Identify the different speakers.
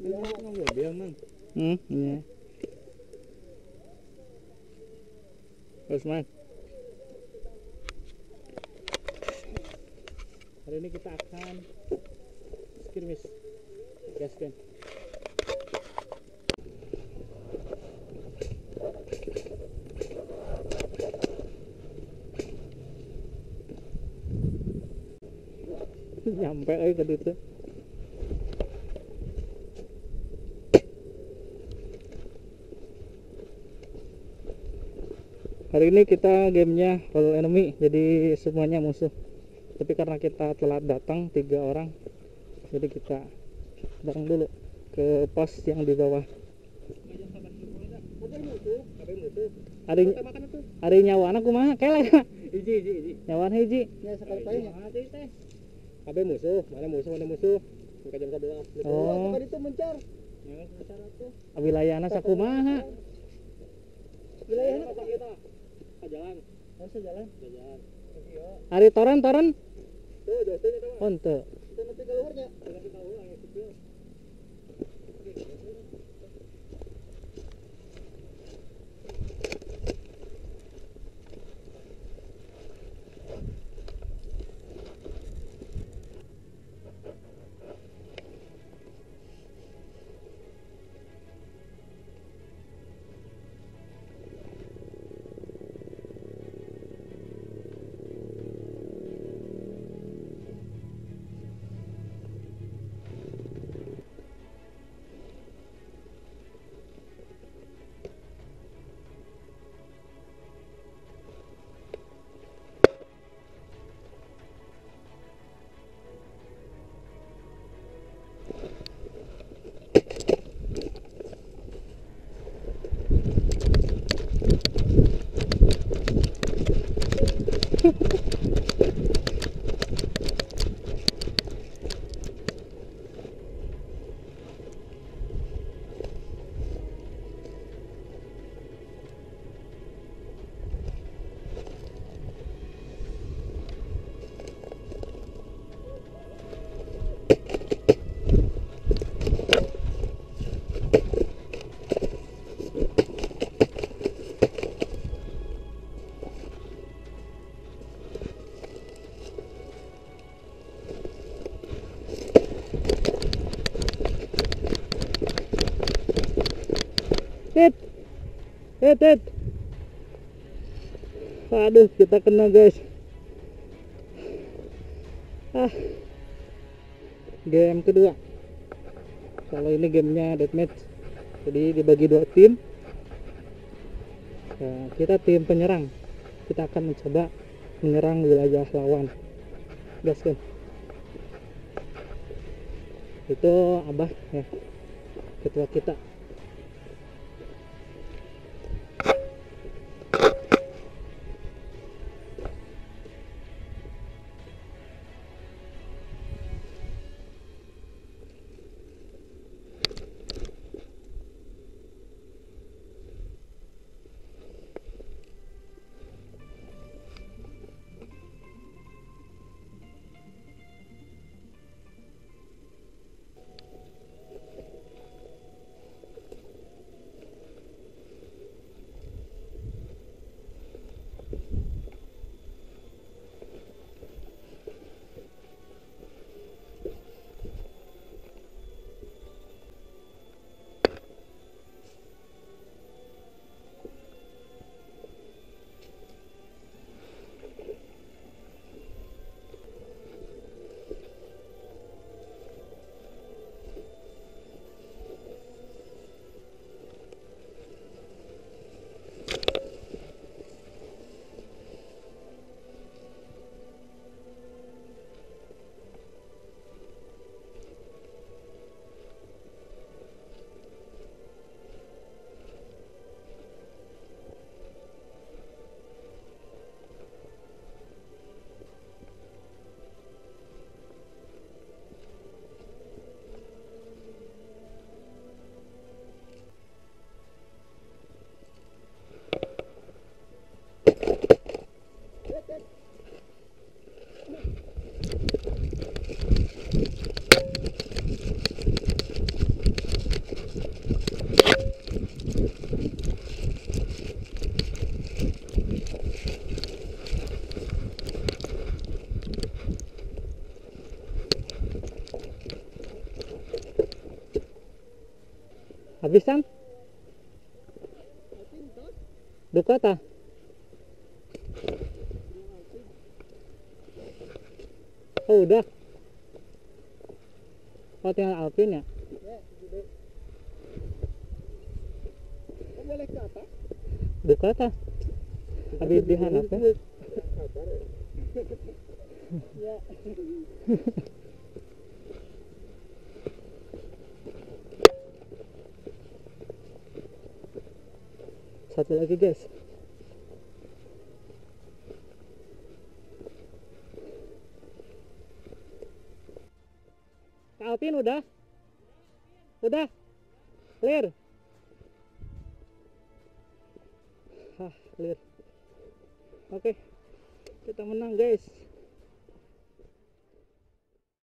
Speaker 1: Iya. Terus man. Hari ini kita akan skirmish gaskan. Nyampe aja ke situ. Hari ini kita gamenya all enemy, jadi semuanya musuh. Tapi karena kita telat datang 3 orang, jadi kita bareng dulu ke pos yang di bawah. Hari nyawa anak kumaha kelek. Hiji. Nyawa hiji.
Speaker 2: Ya sekali paling.
Speaker 1: Kabeh musuh, mana musuh. Buka jam 11.
Speaker 2: Oh, itu mencar.
Speaker 1: Wilayahna sakumaha?
Speaker 2: Wilayahnya
Speaker 1: kita. Jalan.
Speaker 2: Jalan.
Speaker 1: Hari toran.
Speaker 2: Tuh, jauhnya tuh.
Speaker 1: Onte.
Speaker 2: Itu nanti keluarnya.
Speaker 1: Tet. Aduh, kita kena guys. Game kedua. Kalau ini gamenya deathmatch, jadi dibagi 2 tim. Nah, kita tim penyerang. Kita akan mencoba menyerang wilayah lawan. Gaskan. Itu Abah ya, ketua kita. Habisan? Duka tah? Oh udah. Oh tinggal Alvin ya?
Speaker 2: Ya, gede. Oh, boleh ke atas?
Speaker 1: Duka tah? Habis dihanap ya?
Speaker 2: Ya.
Speaker 1: Satu lagi guys. Kak Alvin udah? Udah? Clear? Hah, clear. Oke, kita menang guys.